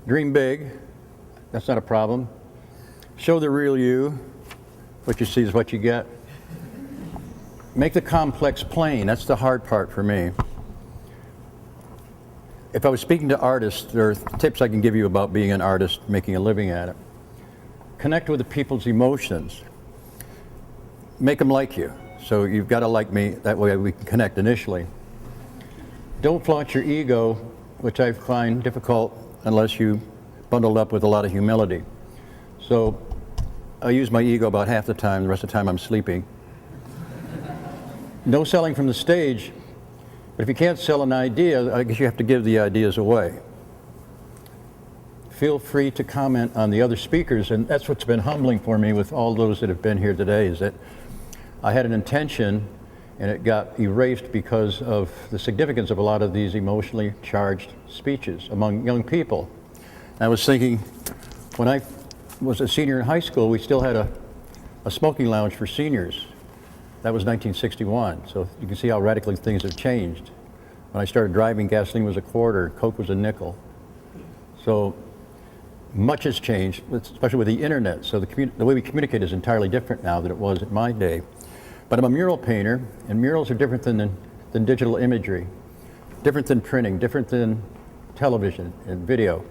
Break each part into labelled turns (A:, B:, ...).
A: Dream big. That's not a problem. Show the real you. What you see is what you get. Make the complex plain. That's the hard part for me. If I was speaking to artists, there are tips I can give you about being an artist, making a living at it. Connect with the people's emotions. Make them like you. So you've got to like me, that way we can connect initially. Don't flaunt your ego, which I find difficult unless you bundle up with a lot of humility. So I use my ego about half the time, the rest of the time I'm sleeping. No selling from the stage, but if you can't sell an idea, I guess you have to give the ideas away. Feel free to comment on the other speakers, and that's what's been humbling for me with all those that have been here today, is that I had an intention and it got erased because of the significance of a lot of these emotionally charged speeches among young people. And I was thinking, when I was a senior in high school, we still had a smoking lounge for seniors. That was 1961, so you can see how radically things have changed. When I started driving, gasoline was $0.25, Coke was $0.05. So much has changed, especially with the internet. So the way we communicate is entirely different now than it was in my day. But I'm a mural painter, and murals are different than digital imagery, different than printing, different than television and video.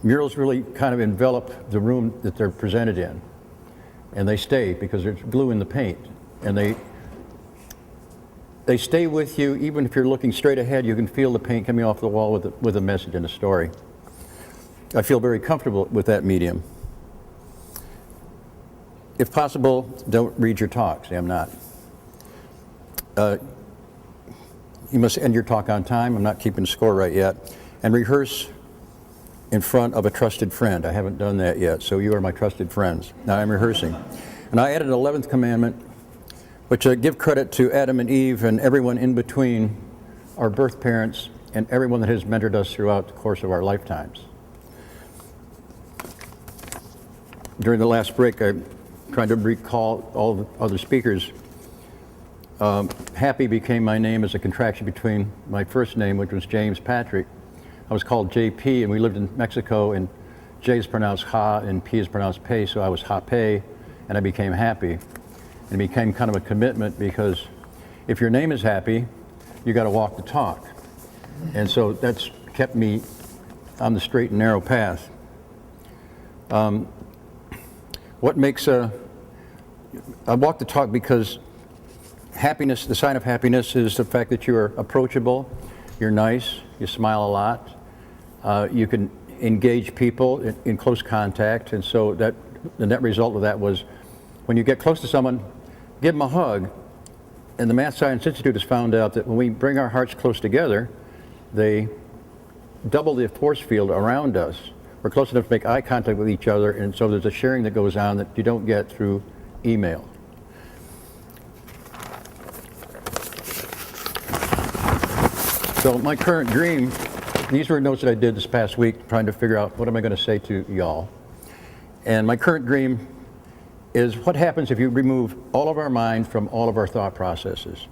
A: Murals really kind of envelop the room that they're presented in, and they stay because there's glue in the paint, and they stay with you even if you're looking straight ahead. You can feel the paint coming off the wall with a message and a story. I feel very comfortable with that medium. If possible, don't read your talk. See, I'm not. You must end your talk on time. I'm not keeping score right yet. And rehearse in front of a trusted friend. I haven't done that yet, so you are my trusted friends. Now I'm rehearsing. And I added an 11th commandment, which give credit to Adam and Eve and everyone in between, our birth parents, and everyone that has mentored us throughout the course of our lifetimes. During the last break, I tried to recall all the other speakers. Happee became my name as a contraction between my first name, which was James Patrick. I was called JP, and we lived in Mexico, and J is pronounced Ha, and P is pronounced Pei, so I was Happee, and I became Happee. And it became kind of a commitment, because if your name is Happee, you got to walk the talk. And so that's kept me on the straight and narrow path. What makes I walk the talk because happiness, the sign of happiness is the fact that you are approachable, you're nice, you smile a lot, you can engage people in close contact, and so that the net result of that was when you get close to someone, give them a hug. And the Math Science Institute has found out that when we bring our hearts close together, they double the force field around us. We're close enough to make eye contact with each other, and so there's a sharing that goes on that you don't get through email. So my current dream, these were notes that I did this past week trying to figure out what am I going to say to y'all. And my current dream is what happens if you remove all of our mind from all of our thought processes.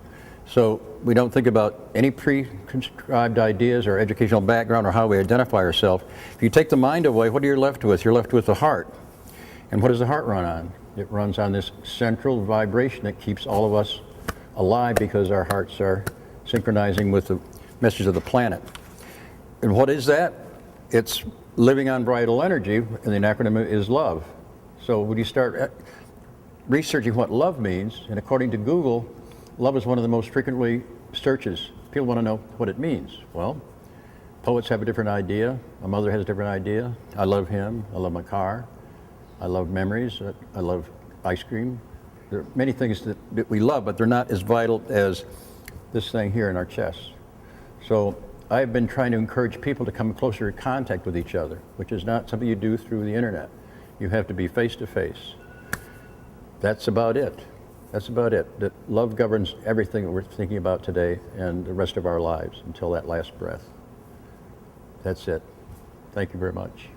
A: So we don't think about any pre-conscribed ideas or educational background or how we identify ourselves. If you take the mind away, what are you left with? You're left with the heart. And what does the heart run on? It runs on this central vibration that keeps all of us alive because our hearts are synchronizing with the messages of the planet. And what is that? It's living on vital energy, and the acronym is love. So when you start researching what love means, and according to Google, love is one of the most frequently searches. People want to know what it means. Well, poets have a different idea. My mother has a different idea. I love him. I love my car. I love memories. I love ice cream. There are many things that we love, but they're not as vital as this thing here in our chest. So I've been trying to encourage people to come closer in contact with each other, which is not something you do through the internet. You have to be face to face. That's about it. That's about it. That love governs everything that we're thinking about today and the rest of our lives until that last breath. That's it. Thank you very much.